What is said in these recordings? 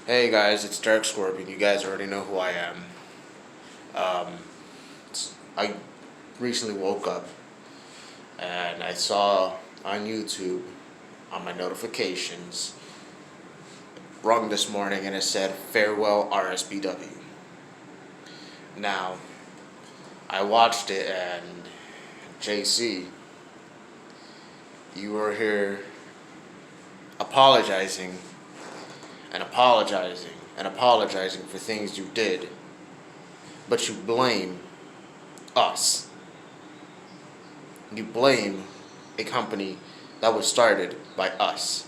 Hey guys, it's Dark Scorpion. You guys already know who I am. Um, I recently woke up and I saw on YouTube on my notifications rung this morning and it said farewell RSBW. Now, I watched it and JC, you were here apologizing and apologizing and apologizing for things you did, but you blame us. You blame a company that was started by us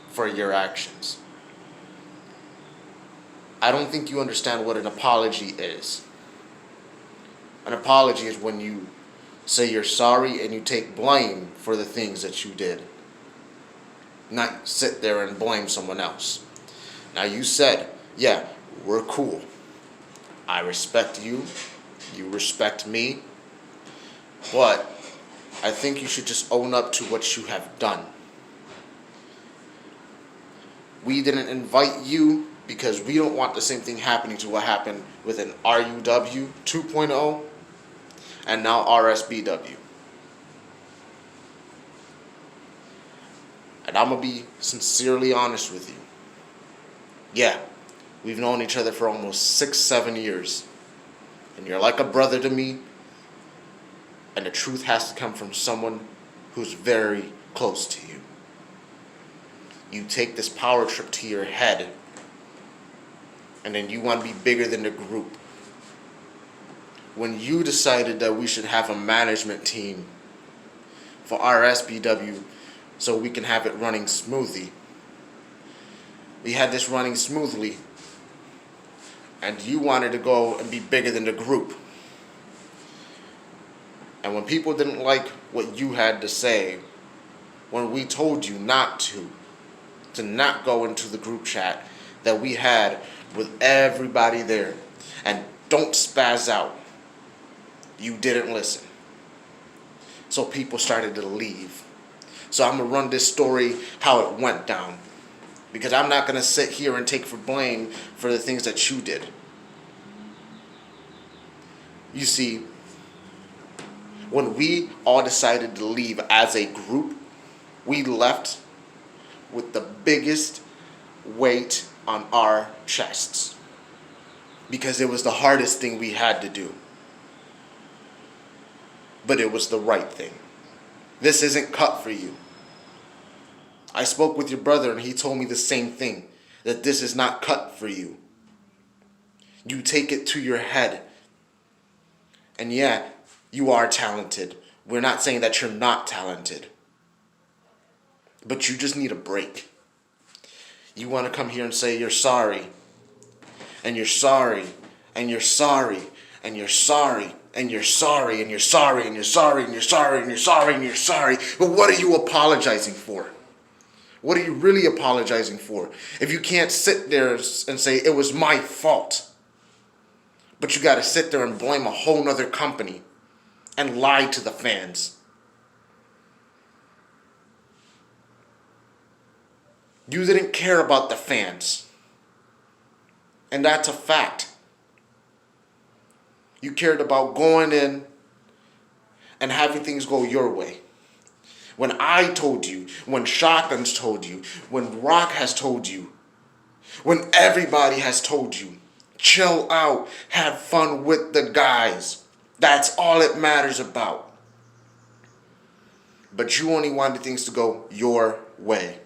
for your actions. I don't think you understand what an apology is. An apology is when you say you're sorry and you take blame for the things that you did. Not sit there and blame someone else. Now you said, yeah, we're cool. I respect you. You respect me. But I think you should just own up to what you have done. We didn't invite you because we don't want the same thing happening to what happened with an RUW 2.0 and now RSBW. And I'm going to be sincerely honest with you. Yeah, we've known each other for almost 6-7 years. And you're like a brother to me. And the truth has to come from someone who's very close to you. You take this power trip to your head, and then you want to be bigger than the group. When you decided that we should have a management team for RSBW so we can have it running smoothly, we had this running smoothly, and you wanted to go and be bigger than the group. And when people didn't like what you had to say, when we told you not to not go into the group chat that we had with everybody there, and don't spaz out, you didn't listen. So people started to leave. So I'm going to run this story how it went down, because I'm not going to sit here and take blame for the things that you did. You see, when we all decided to leave as a group, we left with the biggest weight on our chests, because it was the hardest thing we had to do. But it was the right thing. This isn't cut for you. I spoke with your brother and he told me the same thing, that this is not cut for you. You take it to your head. And yeah, you are talented. We're not saying that you're not talented. But you just need a break. You want to come here and say you're sorry. And you're sorry. And you're sorry. And you're sorry. And you're sorry. And you're sorry. And you're sorry. And you're sorry. And you're sorry. And you're sorry. But what are you apologizing for? What are you really apologizing for? If you can't sit there and say it was my fault, but you got to sit there and blame a whole nother company and lie to the fans. You didn't care about the fans. And that's a fact. You cared about going in and having things go your way. When I told you, when Shotguns told you, when Rock has told you, when everybody has told you, chill out, have fun with the guys. That's all it matters about. But you only wanted things to go your way.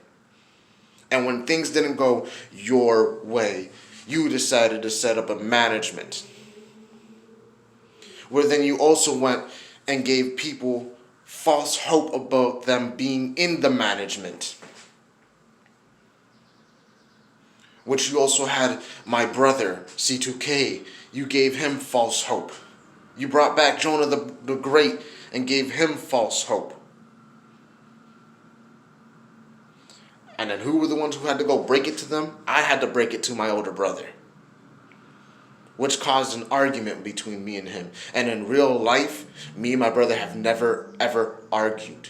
And when things didn't go your way, you decided to set up a management. Where then you also went and gave people false hope about them being in the management. Which you also had my brother, C2K. You gave him false hope. You brought back Jonah the Great and gave him false hope. And then who were the ones who had to go break it to them? I had to break it to my older brother. Which caused an argument between me and him. And in real life, me and my brother have never, ever argued.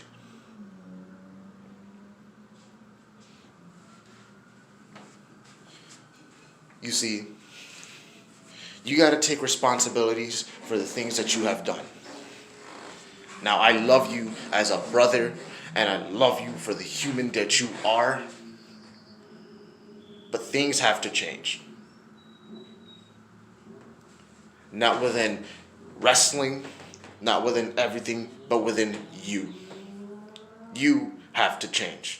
You see, you got to take responsibilities for the things that you have done. Now, I love you as a brother, and I love you for the human that you are, but things have to change. Not within wrestling, not within everything, but within you. You have to change.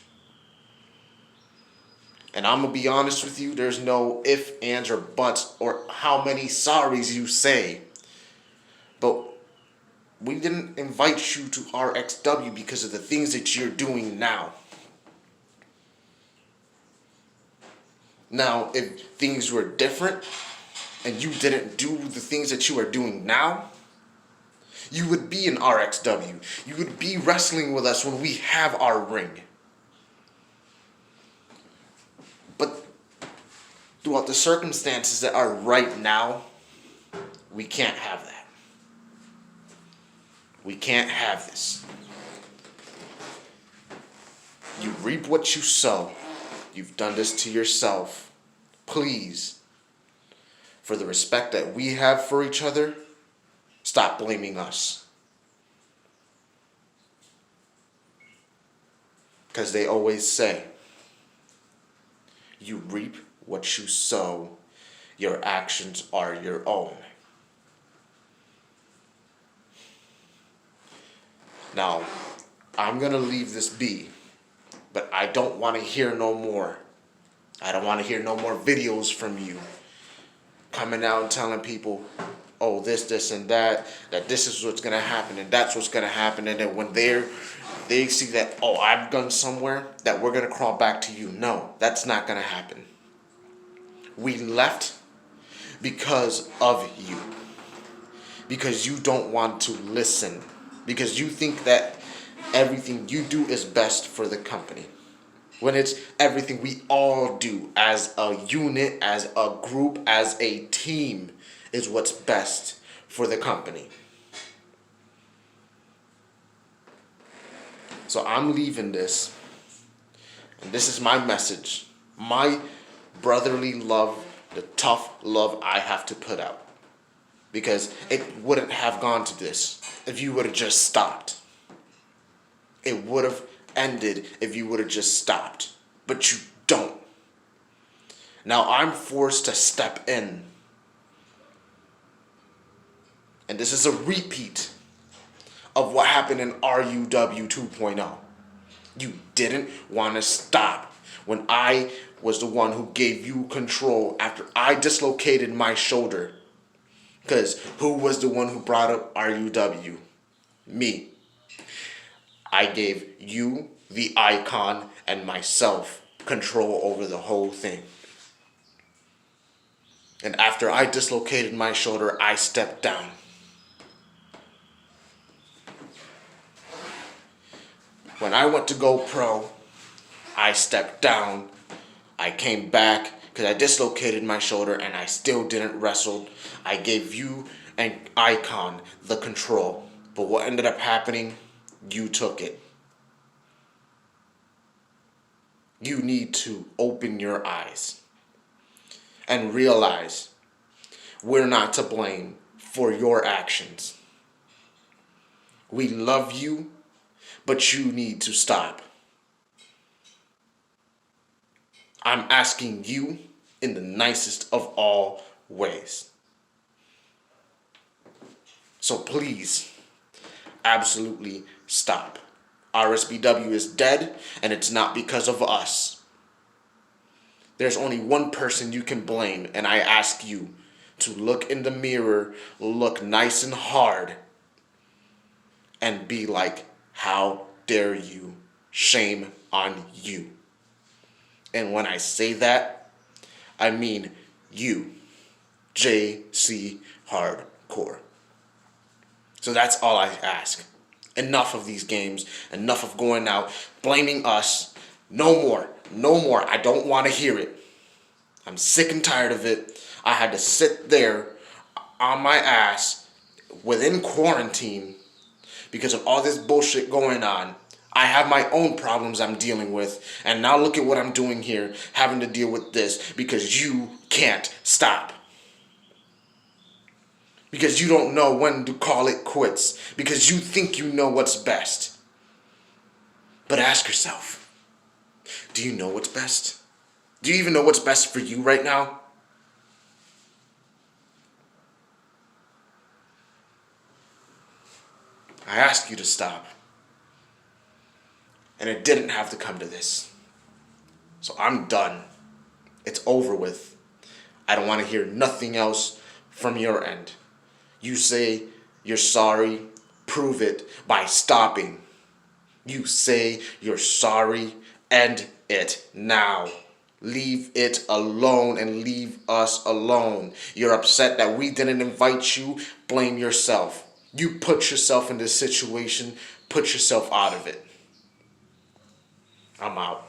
And I'm going to be honest with you, there's no ifs, ands, or buts, or how many sorries you say. But we didn't invite you to RXW because of the things that you're doing now. Now, if things were different and you didn't do the things that you are doing now, you would be in RXW. You would be wrestling with us when we have our ring. But throughout the circumstances that are right now, we can't have that. We can't have this. You reap what you sow. You've done this to yourself. Please, for the respect that we have for each other, stop blaming us. Because they always say, you reap what you sow. Your actions are your own. Now, I'm going to leave this be, but I don't want to hear no more. I don't want to hear no more videos from you coming out and telling people, oh, this, and that this is what's going to happen, and that's what's going to happen, and then when they see that, oh, I've gone somewhere, that we're going to crawl back to you. No, that's not going to happen. We left because of you. Because you don't want to listen. Because you think that everything you do is best for the company. When it's everything we all do as a unit, as a group, as a team is what's best for the company. So I'm leaving this, and this is my message. My brotherly love, the tough love I have to put out. Because it wouldn't have gone to this if you would have just stopped. It would have ended if you would have just stopped. But you don't. Now I'm forced to step in. And this is a repeat of what happened in RUW 2.0. You didn't want to stop when I was the one who gave you control after I dislocated my shoulder. Because who was the one who brought up RUW? Me. I gave you, the icon, and myself control over the whole thing. And after I dislocated my shoulder, I stepped down. When I went to go pro, I stepped down. I came back because I dislocated my shoulder and I still didn't wrestle. I gave you an icon the control. But what ended up happening, you took it. You need to open your eyes and realize we're not to blame for your actions. We love you, but you need to stop. I'm asking you in the nicest of all ways. So please, absolutely stop. RSBW is dead, and it's not because of us. There's only one person you can blame, and I ask you to look in the mirror, look nice and hard, and be like, how dare you? Shame on you. And when I say that, I mean you, J.C.Hardcore. So that's all I ask. Enough of these games. Enough of going out, blaming us. No more. No more. I don't want to hear it. I'm sick and tired of it. I had to sit there on my ass within quarantine because of all this bullshit going on. I have my own problems I'm dealing with. And now look at what I'm doing here, having to deal with this because you can't stop. Because you don't know when to call it quits. Because you think you know what's best. But ask yourself, do you know what's best? Do you even know what's best for you right now? I asked you to stop. And it didn't have to come to this. So I'm done. It's over with. I don't want to hear nothing else from your end. You say you're sorry, prove it by stopping. You say you're sorry, end it now. Leave it alone and leave us alone. You're upset that we didn't invite you, blame yourself. You put yourself in this situation, put yourself out of it. I'm out.